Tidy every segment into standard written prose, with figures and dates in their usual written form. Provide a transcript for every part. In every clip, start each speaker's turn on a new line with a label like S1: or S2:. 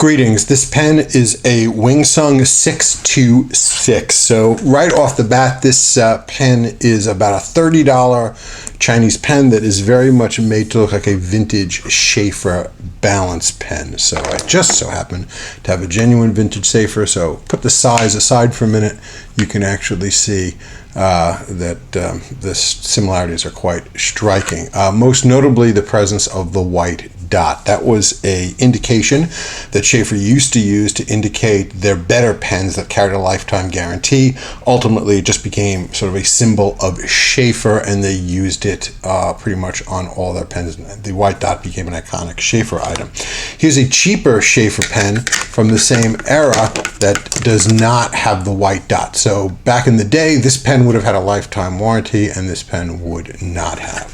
S1: Greetings. This pen is a Wingsung 626. So right off the bat, this pen is about a $30 Chinese pen that is very much made to look like a vintage Sheaffer balance pen. So I just so happen to have a genuine vintage Sheaffer. So put the size aside for a minute, you can actually see that the similarities are quite striking. Most notably, the presence of the white dot. That was a indication that Sheaffer used to use to indicate their better pens that carried a lifetime guarantee. Ultimately, it just became sort of a symbol of Sheaffer, and they used it pretty much on all their pens. The white dot became an iconic Sheaffer item. Here's a cheaper Sheaffer pen from the same era that does not have the white dot. So back in the day, this pen would have had a lifetime warranty, and this pen would not have.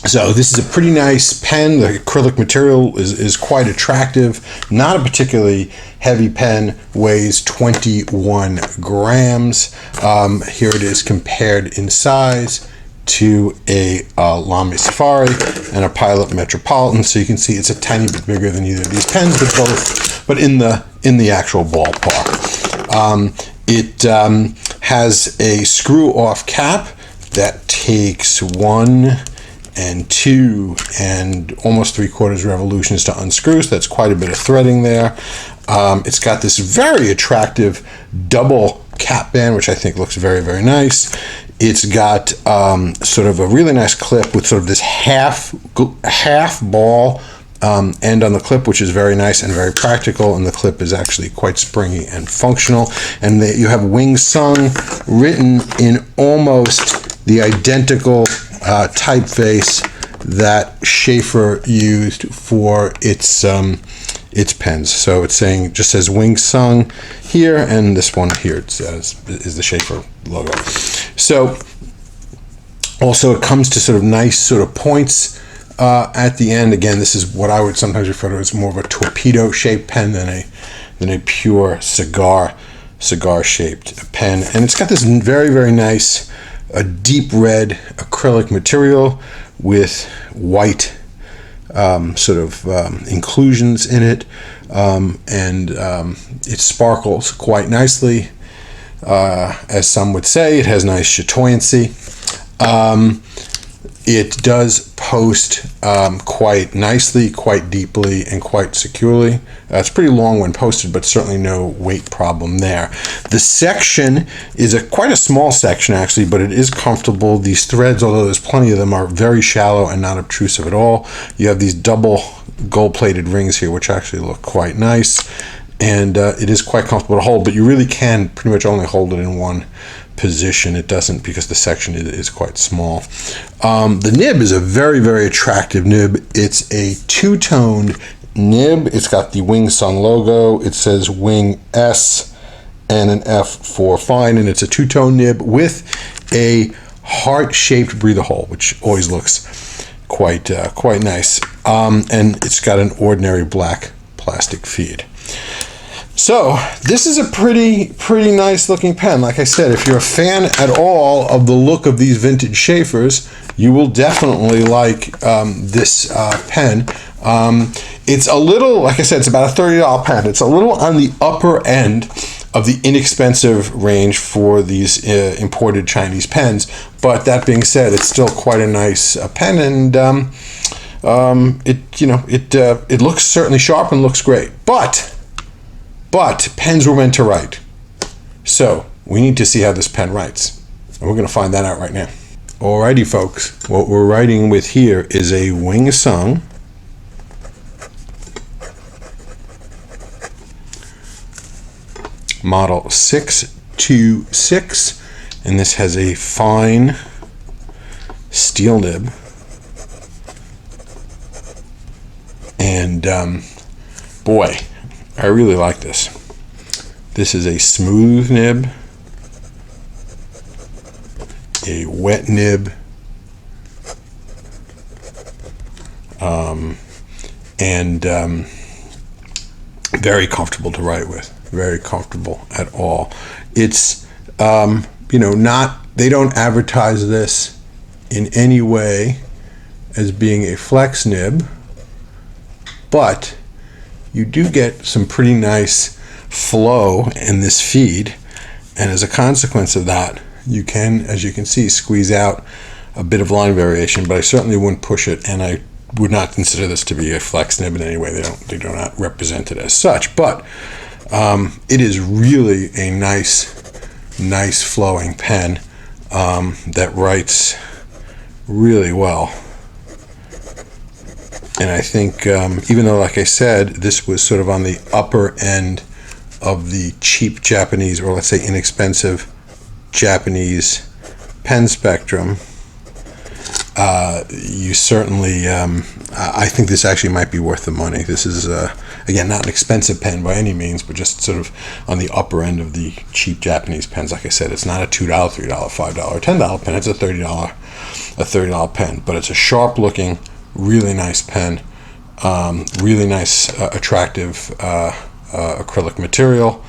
S1: So this is a pretty nice pen. The acrylic material is quite attractive. Not a particularly heavy pen, weighs 21 grams. Here it is compared in size to a Lamy Safari and a Pilot Metropolitan. So you can see it's a tiny bit bigger than either of these pens, but in the actual ballpark. It has a screw-off cap that takes 1 and 2 and almost 3/4 revolutions to unscrew, so that's quite a bit of threading there. It's got this very attractive double cap band, which I think looks very, very nice. It's got sort of a really nice clip with sort of this half ball end on the clip, which is very nice and very practical, and the clip is actually quite springy and functional. And you have Wingsung written in almost the identical typeface that Sheaffer used for its pens. So it's just says Wingsung here, and this one here it says is the Sheaffer logo. So also it comes to sort of nice sort of points at the end. Again, this is what I would sometimes refer to as more of a torpedo shaped pen than a pure cigar shaped pen. And it's got this very, very nice a deep red acrylic material with white inclusions in it, and it sparkles quite nicely, as some would say. It has nice chatoyancy. It does post quite nicely, quite deeply, and quite securely. It's pretty long when posted, but certainly no weight problem there. The section is quite a small section, actually, but it is comfortable. These threads, although there's plenty of them, are very shallow and not obtrusive at all. You have these double gold-plated rings here, which actually look quite nice, and it is quite comfortable to hold, but you really can pretty much only hold it in one position. It doesn't, because the section is quite small. The nib is a very, very attractive nib. It's a two-toned nib. It's got the Wingsung logo. It says Wing S and an F for fine, and it's a two-tone nib with a heart-shaped breather hole, which always looks quite nice. And it's got an ordinary black plastic feed. So this is a pretty nice looking pen. Like I said, if you're a fan at all of the look of these vintage Sheaffers, you will definitely like this pen. It's a little, like I said, it's about a $30 pen. It's a little on the upper end of the inexpensive range for these imported Chinese pens. But that being said, it's still quite a nice pen, and it looks certainly sharp and looks great. But pens were meant to write. So we need to see how this pen writes. And we're going to find that out right now. Alrighty, folks. What we're writing with here is a Wingsung model 626. And this has a fine steel nib. And boy, I really like this. This is a smooth nib, a wet nib, and very comfortable to write with. Very comfortable at all. It's they don't advertise this in any way as being a flex nib, but you do get some pretty nice flow in this feed, and as a consequence of that, you can, as you can see, squeeze out a bit of line variation, but I certainly wouldn't push it, and I would not consider this to be a flex nib in any way. They do not represent it as such, but it is really a nice flowing pen that writes really well. And I think even though, like I said, this was sort of on the upper end of the cheap Japanese, or let's say inexpensive Japanese pen spectrum, you certainly, I think this actually might be worth the money. This is, again, not an expensive pen by any means, but just sort of on the upper end of the cheap Japanese pens. Like I said, it's not a $2, $3, $5, $10 pen. It's a $30 pen, but it's a sharp looking, really nice pen, really nice, attractive acrylic material,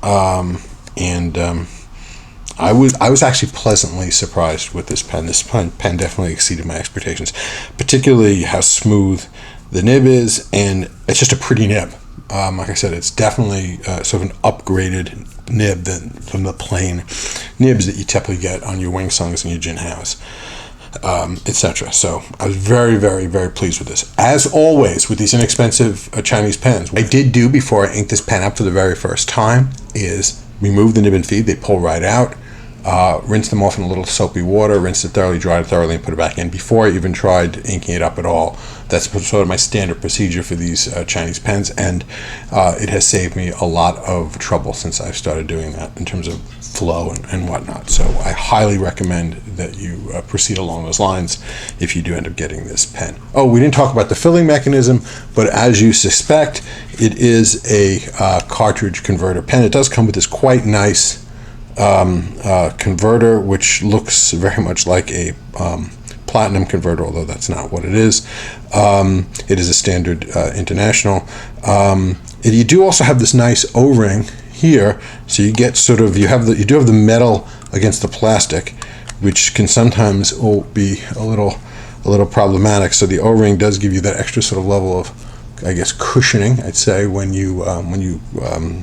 S1: and I was actually pleasantly surprised with this pen. This pen definitely exceeded my expectations, particularly how smooth the nib is, and it's just a pretty nib. Like I said, it's definitely sort of an upgraded nib from the plain nibs that you typically get on your Wing Sungs and your Jin Haos, etc. So I was very, very, very pleased with this. As always with these inexpensive Chinese pens, what I did do before I inked this pen up for the very first time is remove the nib and feed. They pull right out. Rinse them off in a little soapy water, rinse it thoroughly, dry it thoroughly, and put it back in before I even tried inking it up at all. That's sort of my standard procedure for these Chinese pens, and it has saved me a lot of trouble since I've started doing that in terms of flow and whatnot. So I highly recommend that you proceed along those lines if you do end up getting this pen. Oh, we didn't talk about the filling mechanism, but as you suspect, it is a cartridge converter pen. It does come with this quite nice converter, which looks very much like a platinum converter, although that's not what it is. It is a standard international. You do also have this nice O-ring here, so you get sort of, you do have the metal against the plastic, which can sometimes be a little problematic. So the O-ring does give you that extra sort of level of, I guess, cushioning, I'd say, when you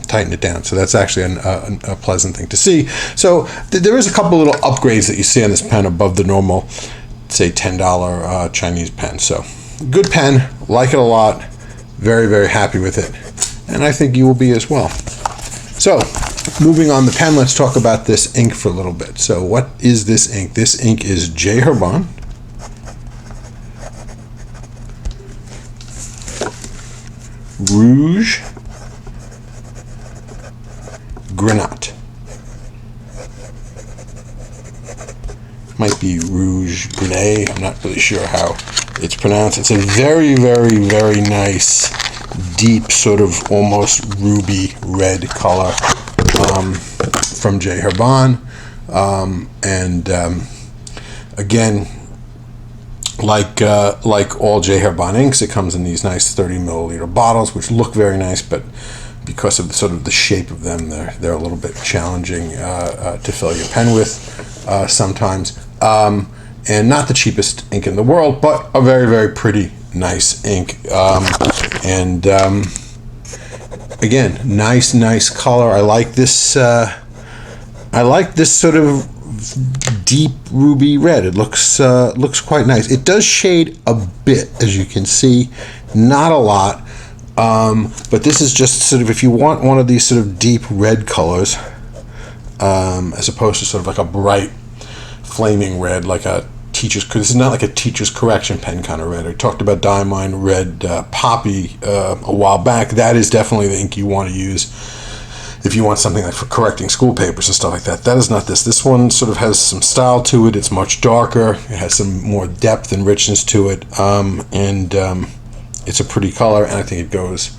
S1: tighten it down. So that's actually a pleasant thing to see. So there is a couple little upgrades that you see on this pen above the normal, say, $10 Chinese pen. So good pen, like it a lot, very, very happy with it, and I think you will be as well. So moving on the pen, let's talk about this ink for a little bit. So what is this ink? This ink is J. Herbin Rouge Grenat. Might be Rouge Grenat. I'm not really sure how it's pronounced. It's a very, very, very nice, deep, sort of almost ruby red color from J. Herbin. Again, like all J. Herbin inks, it comes in these nice 30 milliliter bottles, which look very nice, but because of the shape of them, they're a little bit challenging to fill your pen with sometimes. And not the cheapest ink in the world, but a very, very pretty, nice ink. Again, nice color. I like this sort of deep ruby red. It looks quite nice. It does shade a bit, as you can see, not a lot, but this is just sort of, if you want one of these sort of deep red colors, as opposed to sort of like a bright flaming red, like a teacher's, because this is not like a teacher's correction pen kind of red. I talked about Diamond Red Poppy a while back. That is definitely the ink you want to use if you want something like for correcting school papers and stuff like that. That is not this. This one sort of has some style to it. It's much darker. It has some more depth and richness to it, and it's a pretty color, and I think it goes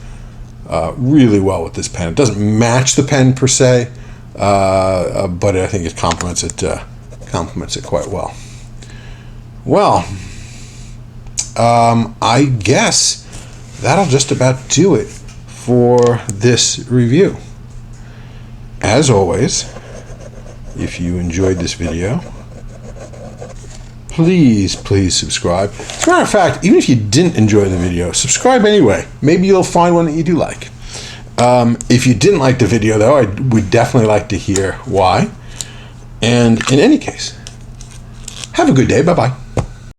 S1: really well with this pen. It doesn't match the pen per se, but I think it complements it quite well. Well, I guess that'll just about do it for this review. As always, if you enjoyed this video, please subscribe. As a matter of fact, even if you didn't enjoy the video, subscribe anyway. Maybe you'll find one that you do like. If you didn't like the video, though, I would definitely like to hear why. And in any case, have a good day. Bye-bye.